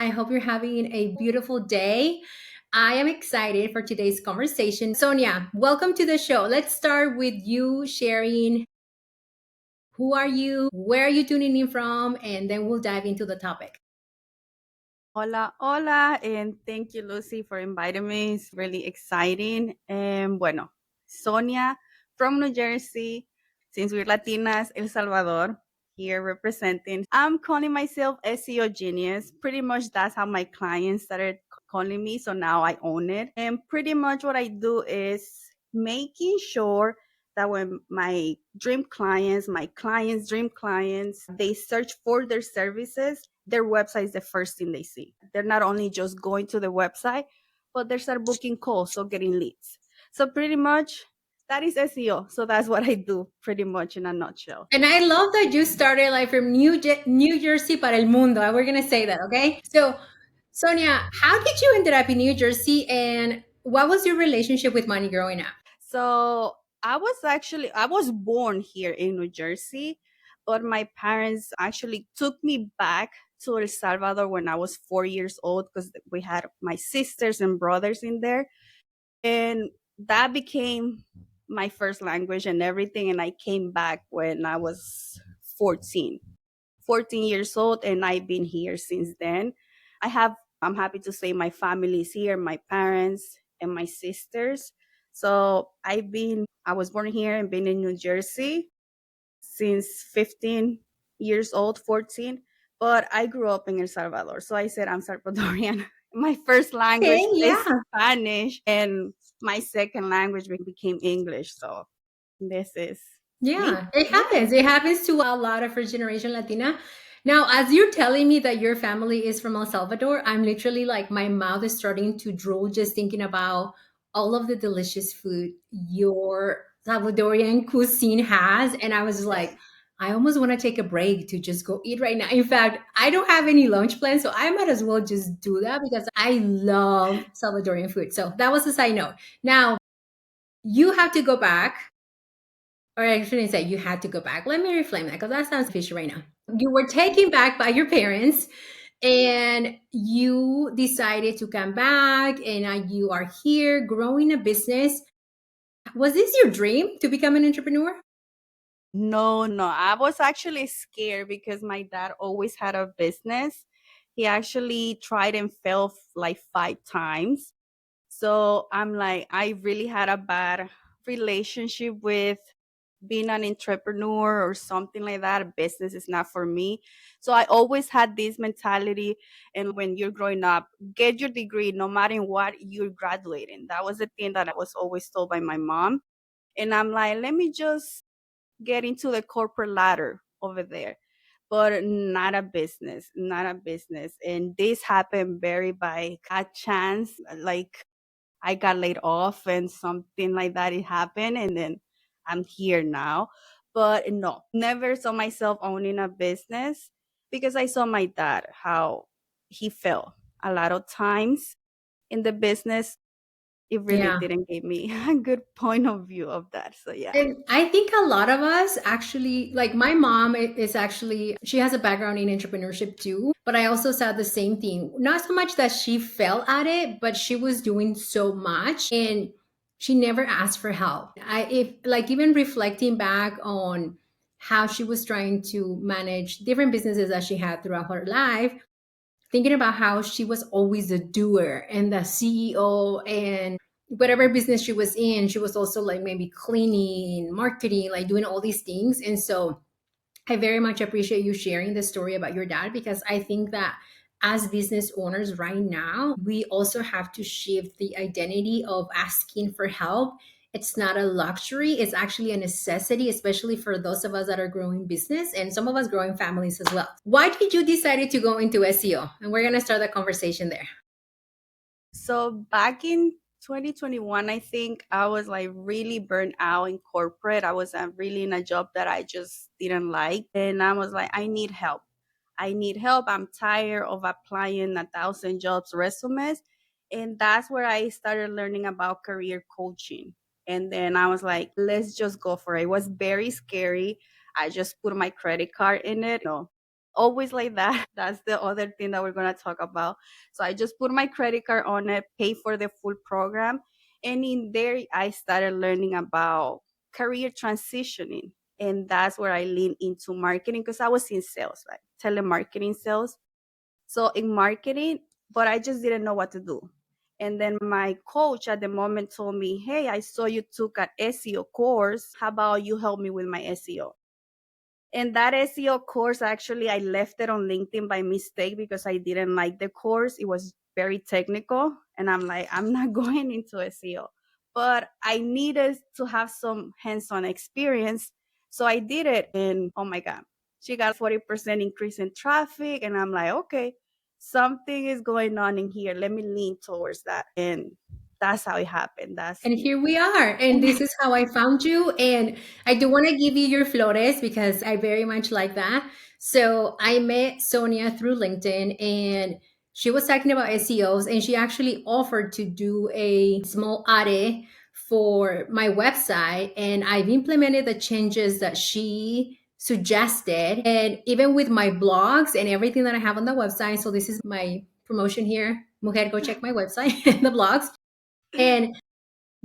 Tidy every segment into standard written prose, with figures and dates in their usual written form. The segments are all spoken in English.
I hope you're having a beautiful day. I am excited for today's conversation. Sonia, welcome to the show. Let's start with you sharing who are you, where are you tuning in from, and then we'll dive into the topic. Hola, hola, and thank you, Lucy, for inviting me. It's really exciting. And bueno, Sonia from New Jersey, since we're Latinas, El Salvador, here representing. I'm calling myself SEO genius. Pretty much that's how my clients started calling me. So now I own it. And pretty much what I do is making sure that when my clients, dream clients, they search for their services, their website is the first thing they see. They're not only just going to the website, but they start booking calls, so getting leads. So pretty much that is SEO. So that's what I do pretty much in a nutshell. And I love that you started like from New Jersey para el mundo. We're going to say that, okay? So, Sonia, how did you ended up in New Jersey and what was your relationship with money growing up? So I was born here in New Jersey, but my parents actually took me back to El Salvador when I was 4 years old because we had my sisters and brothers in there. And that became my first language and everything. And I came back when I was 14 years old, and I've been here since then. I have, I'm happy to say my family is here, my parents and my sisters. So I was born here and been in New Jersey since 15 years old, 14, but I grew up in El Salvador. So I said I'm Salvadorian. My first Okay, language is yeah. Spanish, and my second language became English. So this is me. Yeah, it Yeah. happens. It happens to a lot of first generation Latina. Now, as you're telling me that your family is from El Salvador, I'm literally like my mouth is starting to drool just thinking about all of the delicious food your Salvadorian cuisine has. And I was like, I almost want to take a break to just go eat right now. In fact, I don't have any lunch plans, so I might as well just do that because I love Salvadorian food. So that was a side note. Now, you have to go back, or I shouldn't say you had to go back. Let me reframe that because that sounds fishy right now. You were taken back by your parents and you decided to come back and you are here growing a business. Was this your dream to become an entrepreneur? No, no. I was actually scared because my dad always had a business. He actually tried and failed like 5 times. So I'm like, I really had a bad relationship with being an entrepreneur or something like that. Business is not for me. So I always had this mentality. And when you're growing up, get your degree no matter what you're graduating. That was the thing that I was always told by my mom. And I'm like, let me just get into the corporate ladder over there, but not a business, not a business. And this happened very by a chance. Like I got laid off and something like that it happened, and then I'm here now. But no, never saw myself owning a business because I saw my dad how he fell a lot of times in the business. It really Yeah. didn't give me a good point of view of that. So yeah. And I think a lot of us actually, like my mom is actually, she has a background in entrepreneurship too. But I also said the same thing. Not so much that she fell at it, but she was doing so much and she never asked for help. If like even reflecting back on how she was trying to manage different businesses that she had throughout her life, thinking about how she was always a doer and the CEO and whatever business she was in, she was also like maybe cleaning, marketing, like doing all these things. And so I very much appreciate you sharing the story about your dad because I think that as business owners right now, we also have to shift the identity of asking for help. It's not a luxury, it's actually a necessity, especially for those of us that are growing business and some of us growing families as well. Why did you decide to go into SEO? And we're going to start the conversation there. So back in 2021, I think I was like really burnt out in corporate. I was really in a job that I just didn't like. And I was like, I need help. I need help. I'm tired of applying 1,000 jobs resumes. And that's where I started learning about career coaching. And then I was like, let's just go for it. It was very scary. I just put my credit card in it. always like that. That's the other thing that we're going to talk about. So I just put my credit card on it, pay for the full program. And in there, I started learning about career transitioning. And that's where I leaned into marketing because I was in sales, right? Telemarketing sales. So in marketing, but I just didn't know what to do. And then my coach at the moment told me, hey, I saw you took an SEO course. How about you help me with my SEO? And that SEO course, actually, I left it on LinkedIn by mistake because I didn't like the course. It was very technical. And I'm like, I'm not going into SEO. But I needed to have some hands on experience. So I did it. And oh my God, she got 40% increase in traffic. And I'm like, okay, something is going on in here. Let me lean towards that. And that's how it happened. That's And here we are. And this is how I found you. And I do want to give you your flores because I very much like that. So I met Sonia through LinkedIn and she was talking about SEOs and she actually offered to do a small audit for my website. And I've implemented the changes that she suggested. And even with my blogs and everything that I have on the website. So this is my promotion here. Mujer, go check my website and the blogs. And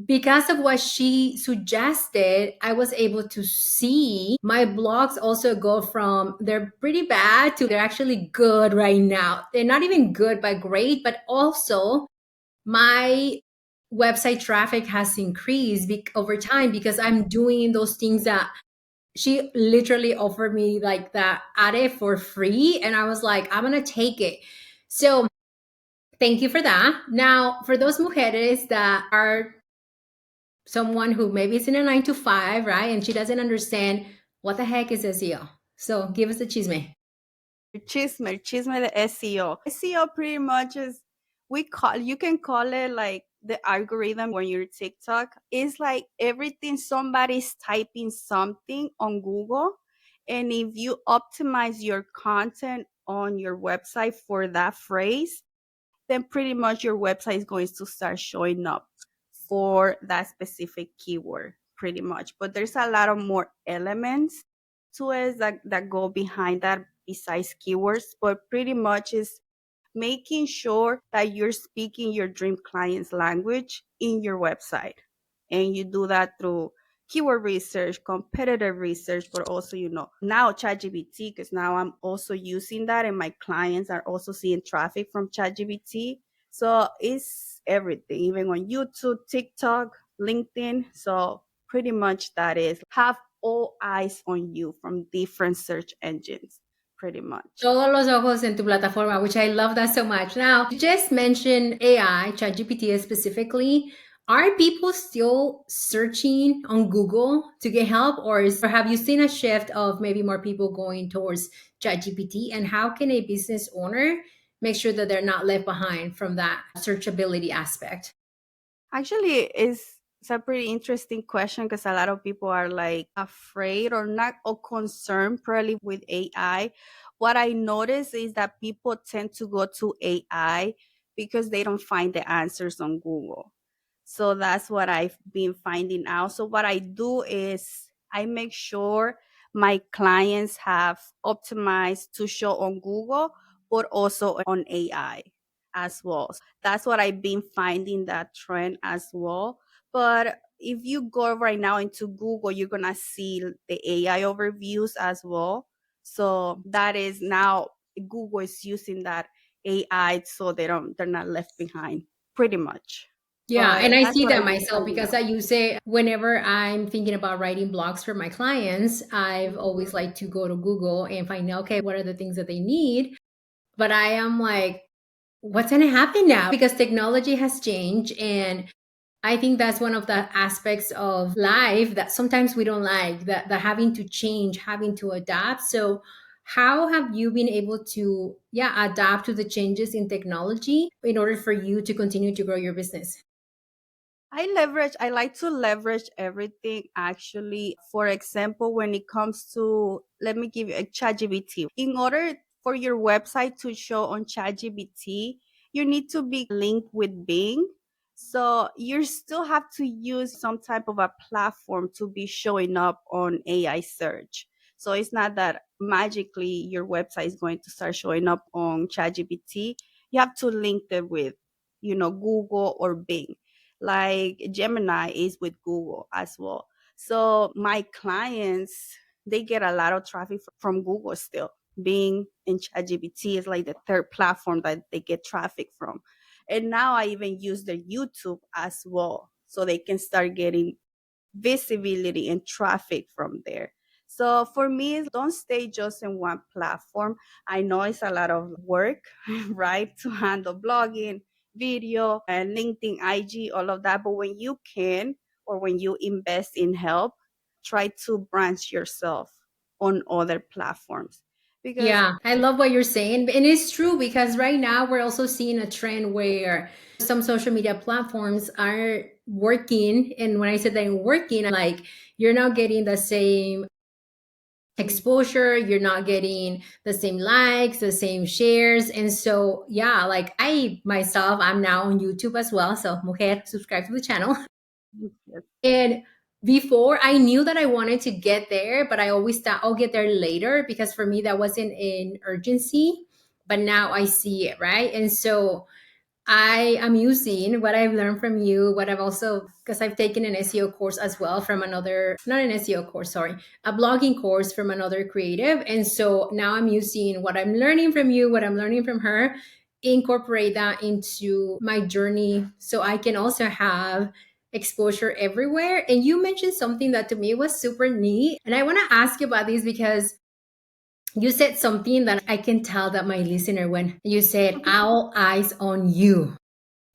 because of what she suggested, I was able to see my blogs also go from they're pretty bad to they're actually good right now. They're not even good, but great. But also, my website traffic has increased over time because I'm doing those things that she literally offered me like that at it for free. And I was like, I'm going to take it. So, thank you for that. Now, for those mujeres that are someone who maybe is in a 9 to 5, right? And she doesn't understand what the heck is SEO. So give us the chisme. chisme the SEO. SEO pretty much is we call you can call it like the algorithm when you're TikTok. It's like everything somebody's typing something on Google. And if you optimize your content on your website for that phrase, then pretty much your website is going to start showing up for that specific keyword, pretty much. But there's a lot of more elements to it that go behind that besides keywords, but pretty much is making sure that you're speaking your dream client's language in your website. And you do that through keyword research, competitive research, but also, now ChatGPT, because now I'm also using that and my clients are also seeing traffic from ChatGPT. So it's everything, even on YouTube, TikTok, LinkedIn. So pretty much that is have all eyes on you from different search engines, pretty much. Todos los ojos en tu plataforma, which I love that so much. Now, you just mentioned AI, ChatGPT specifically. Are people still searching on Google to get help, or have you seen a shift of maybe more people going towards ChatGPT? And how can a business owner make sure that they're not left behind from that searchability aspect? Actually, it's a pretty interesting question because a lot of people are like afraid or not or concerned probably with AI. What I notice is that people tend to go to AI because they don't find the answers on Google. So that's what I've been finding out. So what I do is I make sure my clients have optimized to show on Google, but also on AI as well. That's what I've been finding that trend as well. But if you go right now into Google, you're gonna see the AI overviews as well. So that is now Google is using that AI so they're not left behind pretty much. Yeah, But and I that's see what that I've been myself finding because out. I use it whenever I'm thinking about writing blogs for my clients. I've always liked to go to Google and find out, okay, what are the things that they need? But I am like, what's going to happen now? Because technology has changed. And I think that's one of the aspects of life that sometimes we don't like, that having to change, having to adapt. So, how have you been able to, yeah, adapt to the changes in technology in order for you to continue to grow your business? I like to leverage everything actually. For example, when it comes to, let me give you a ChatGPT. In order for your website to show on ChatGPT, you need to be linked with Bing. So you still have to use some type of a platform to be showing up on AI search. So it's not that magically your website is going to start showing up on ChatGPT. You have to link it with, Google or Bing. Like Gemini is with Google as well. So my clients, they get a lot of traffic from Google still. Bing and ChatGPT is like the third platform that they get traffic from. And now I even use their YouTube as well. So they can start getting visibility and traffic from there. So for me, don't stay just in one platform. I know it's a lot of work, right, to handle blogging, video, and LinkedIn, IG, all of that. But when you can, or when you invest in help, try to branch yourself on other platforms. Because Yeah, I love what you're saying. And it's true because right now we're also seeing a trend where some social media platforms are working. And when I said they're working, like you're not getting the same exposure, you're not getting the same likes, the same shares. And so, yeah, like I myself, I'm now on YouTube as well. So, mujer, subscribe to the channel. And before I knew that I wanted to get there, but I always thought I'll get there later because for me that wasn't an urgency. But now I see it, right? And so I am using what I've learned from you, what I've also, because I've taken an SEO course as well from another, not an SEO course, sorry, a blogging course from another creative. And so now I'm using what I'm learning from you, what I'm learning from her, incorporate that into my journey so I can also have exposure everywhere. And you mentioned something that to me was super neat. And I want to ask you about this because you said something that I can tell that my listener when you said all eyes on you.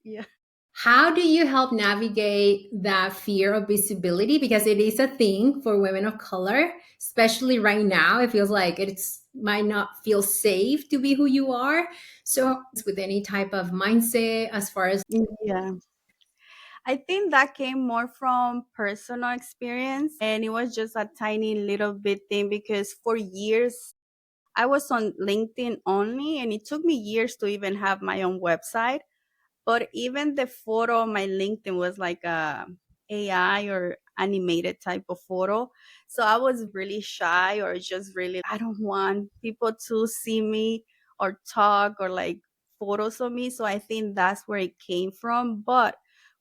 yeah. How do you help navigate that fear of visibility? Because it is a thing for women of color, especially right now. It feels like it's might not feel safe to be who you are. So with any type of mindset as far as Yeah. I think that came more from personal experience, and it was just a tiny little bit thing because for years I was on LinkedIn only, and it took me years to even have my own website. But even the photo on my LinkedIn was like a AI or animated type of photo. So I was really shy, or just really, I don't want people to see me or talk or like photos of me. So I think that's where it came from. But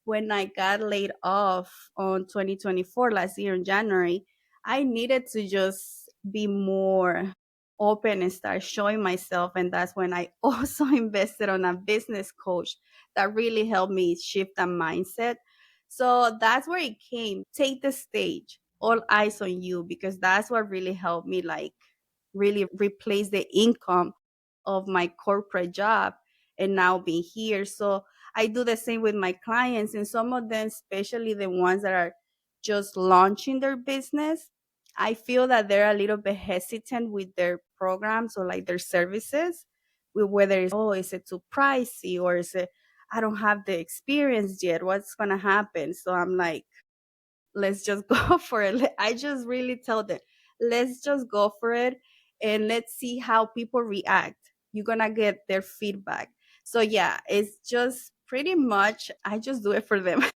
when I got laid off on 2024, last year in January, I needed to just be more open and start showing myself. And that's when I also invested on a business coach that really helped me shift that mindset. So that's where it came. Take the stage, all eyes on you, because that's what really helped me, like, really replace the income of my corporate job and now being here. So I do the same with my clients, and some of them, especially the ones that are just launching their business, I feel that they're a little bit hesitant with their programs or like their services, with whether it's, oh, is it too pricey, or is it, I don't have the experience yet, what's going to happen? So I'm like, let's just go for it. I just really tell them, let's just go for it and let's see how people react. You're going to get their feedback. So yeah, it's just pretty much, I just do it for them. That's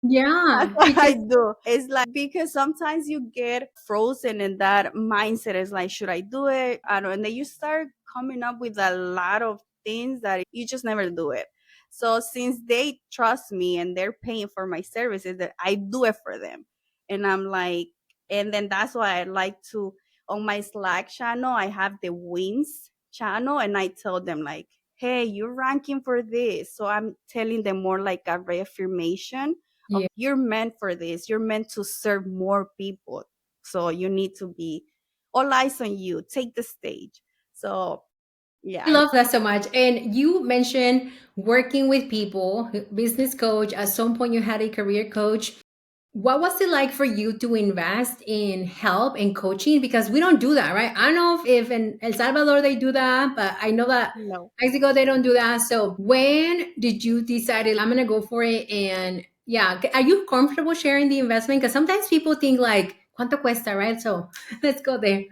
yeah, what I because do. It's like, because sometimes you get frozen in that mindset. It's like, should I do it? I don't. And then you start coming up with a lot of things that you just never do it. So since they trust me and they're paying for my services, that I do it for them. And I'm like, and then that's why I like to, on my Slack channel, I have the wins channel, and I tell them like, hey, you're ranking for this. So I'm telling them more like a reaffirmation of, yeah. you're meant for this. You're meant to serve more people. So you need to be, all eyes on you. Take the stage. So I yeah. love that so much. And you mentioned working with people, business coach. At some point, you had a career coach. What was it like for you to invest in help and coaching? Because we don't do that, right? I don't know if in El Salvador they do that, but I know that No. Mexico they don't do that. So when did you decide I'm gonna go for it? And yeah, are you comfortable sharing the investment? Because sometimes people think like cuánto cuesta, right? So let's go there.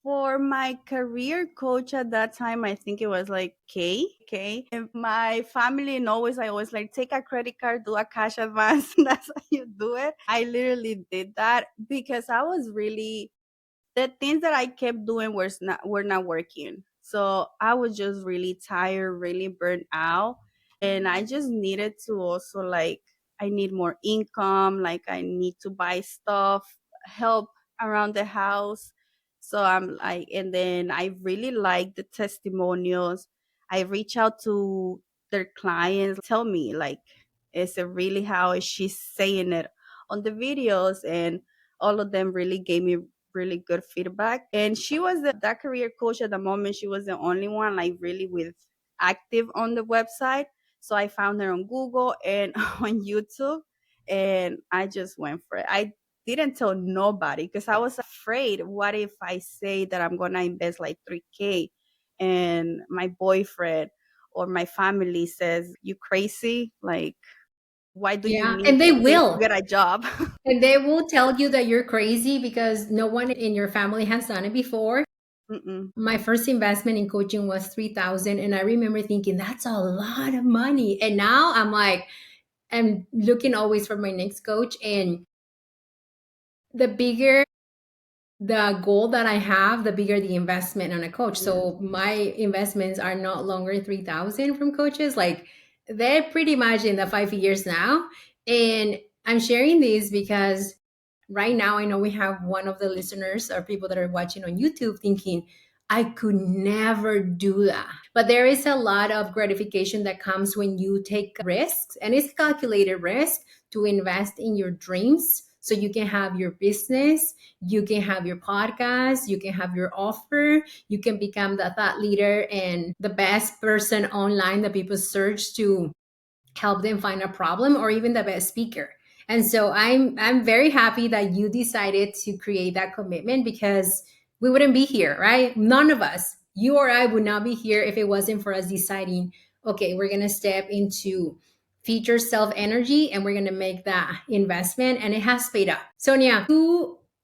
For my career coach at that time, I think it was like K. And my family and always, I always like, take a credit card, do a cash advance. That's how you do it. I literally did that because I was really the things that I kept doing were not working. So I was just really tired, really burnt out, and I just needed to also like I need more income, like I need to buy stuff, help around the house. So I'm like, and then I really like the testimonials. I reach out to their clients, tell me like, is it really how is she saying it on the videos? And all of them really gave me really good feedback. And she was that career coach at the moment. She was the only one like really with active on the website. So I found her on Google and on YouTube, and I just went for it. I didn't tell nobody because I was afraid. What if I say that I'm gonna invest like 3K and my boyfriend or my family says you crazy? Like, why do you Yeah, need and they this to will. get a job? And they will tell you that you're crazy because no one in your family has done it before. Mm-mm. My first investment in coaching was 3,000, and I remember thinking that's a lot of money. And now I'm like, I'm looking always for my next coach, and the bigger the goal that I have, the bigger the investment on a coach. Yes. So my investments are not longer 3,000 from coaches. Like they're pretty much in the 5 years now. And I'm sharing this because right now I know we have one of the listeners or people that are watching on YouTube thinking, I could never do that. But there is a lot of gratification that comes when you take risks, and it's calculated risk to invest in your dreams so you can have your business, you can have your podcast, you can have your offer, you can become the thought leader and the best person online that people search to help them find a problem, or even the best speaker. And so I'm very happy that you decided to create that commitment, because we wouldn't be here, right? None of us, you or I, would not be here if it wasn't for us deciding, okay, we're going to step into future self energy and we're going to make that investment, and it has paid up. Sonia,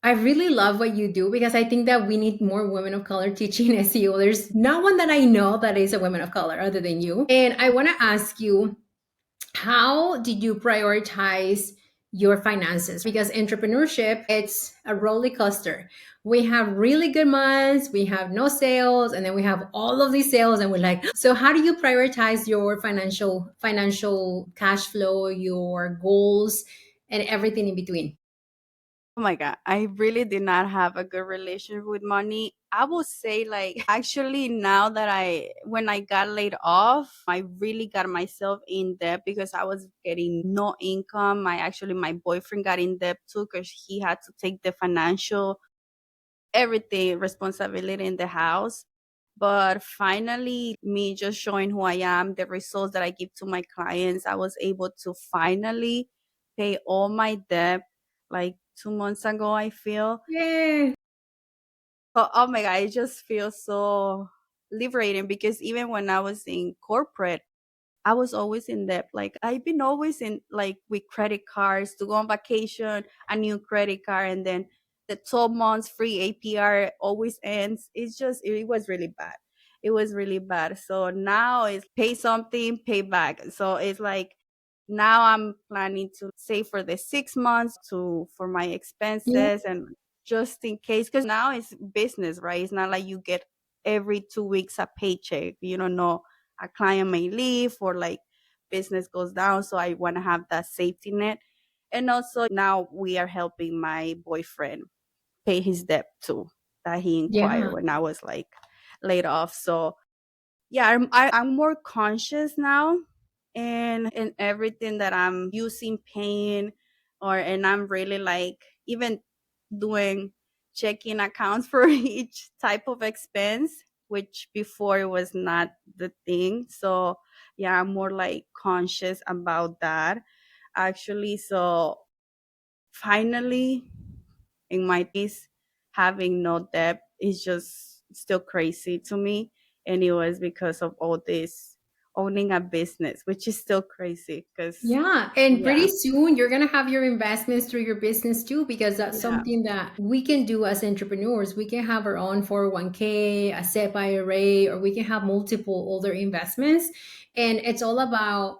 I really love what you do, because I think that we need more women of color teaching SEO. There's not one that I know that is a woman of color other than you. And I want to ask you, how did you prioritize your finances? Because entrepreneurship, it's a roller coaster. We have really good months, we have no sales, and then we have all of these sales, and we're like, so how do you prioritize your financial cash flow, your goals, and everything in between? Oh my God, I really did not have a good relationship with money. I would say, like, actually, now that when I got laid off, I really got myself in debt because I was getting no income. My boyfriend got in debt too because he had to take the financial, everything, responsibility in the house. But finally, me just showing who I am, the results that I give to my clients, I was able to finally pay all my debt like 2 months ago, I feel. Yeah. Oh my God, it just feels so liberating because even when I was in corporate, I was always in debt. Like I've been always in like with credit cards to go on vacation, a new credit card, and then the 12 months free APR always ends. It was really bad. It was really bad. So now it's pay something, pay back. So it's like now I'm planning to save for the 6 months to for my Yeah. expenses and just in case, because now it's business, right? It's not like you get every 2 weeks a paycheck. You don't know, a client may leave or like business goes down. So I want to have that safety net. And also now we are helping my boyfriend pay his debt too that he inquired Yeah. when I was like laid off. So yeah, I'm more conscious now and in everything that I'm using, paying, or and I'm really like even doing checking accounts for each type of expense, which before it was not the thing. So yeah, I'm more like conscious about that actually. So finally in my case, having no debt is just still crazy to me. And it was because of all this owning a business, which is still crazy because, Yeah, and yeah, pretty soon you're going to have your investments through your business too, because that's yeah, something that we can do as entrepreneurs. We can have our own 401k, a SEP IRA, or we can have multiple other investments. And it's all about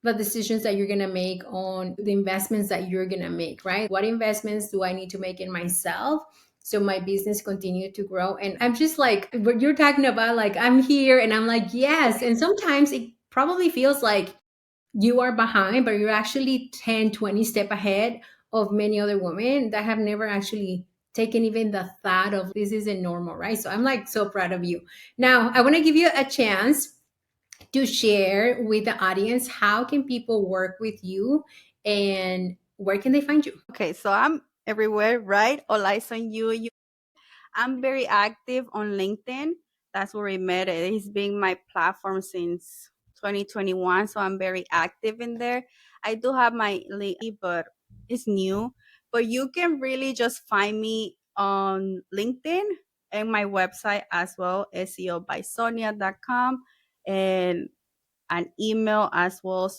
the decisions that you're going to make on the investments that you're going to make, right? What investments do I need to make in myself? so my business continued to grow. And I'm just like what you're talking about, like I'm here and I'm like, yes. And sometimes it probably feels like you are behind, but you're actually 10, 20 step ahead of many other women that have never actually taken even the thought of this isn't normal, right? So I'm like so proud of you. Now, I want to give you a chance to share with the audience how can people work with you and where can they find you? Okay, so I'm everywhere, right? All eyes on you. I'm very active on LinkedIn. That's where we met. It's been my platform since 2021, so I'm very active in there. I do have my LinkedIn, but it's new. But you can really just find me on LinkedIn and my website as well, SEObysonia.com, and an email as well.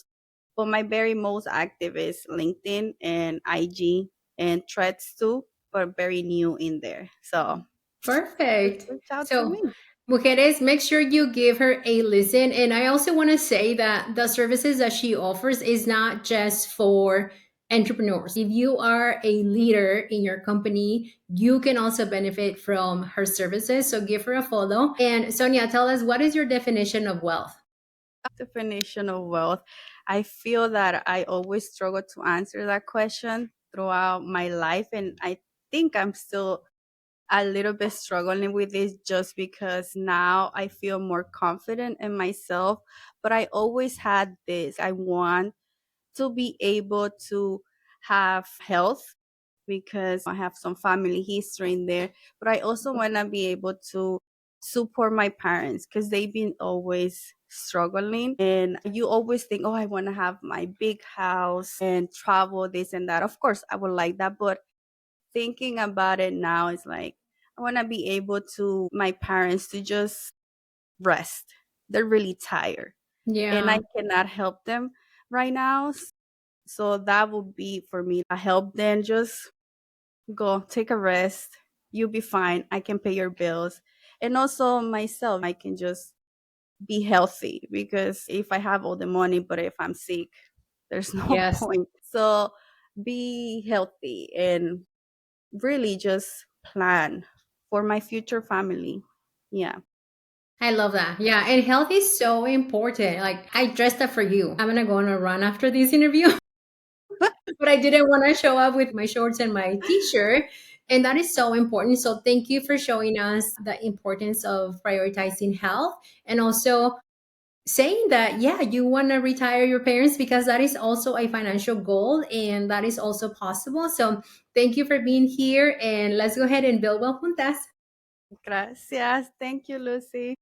But my very most active is LinkedIn and IG and Threads too, but very new in there. So just Perfect. reach out to So, me. Mujeres, make sure you give her a listen. And I also want to say that the services that she offers is not just for entrepreneurs. If you are a leader in your company, you can also benefit from her services. So give her a follow. And Sonia, tell us, what is your definition of wealth? Definition of wealth. I feel that I always struggle to answer that question throughout my life. And I think I'm still a little bit struggling with this just because now I feel more confident in myself. But I always had this. I want to be able to have health because I have some family history in there, but I also want to be able to support my parents because they've been always struggling. And you always think, oh, I want to have my big house and travel, this and that. Of course, I would like that, but thinking about it now is like, I want to be able to my parents to just rest. They're really tired and Yeah. I cannot help them right now. So that would be for me. I help them just go take a rest. You'll be fine. I can pay your bills. And also myself, I can just be healthy because if I have all the money, but if I'm sick, there's no Yes. point. So be healthy and really just plan for my future family. Yeah. I love that. Yeah. And health is so important. Like, I dressed up for you. I'm going to go on a run after this interview. But I didn't want to show up with my shorts and my t-shirt. And that is so important. So thank you for showing us the importance of prioritizing health and also saying that, yeah, you want to retire your parents because that is also a financial goal and that is also possible. So thank you for being here and let's go ahead and build well juntas. Gracias. Thank you, Lucy.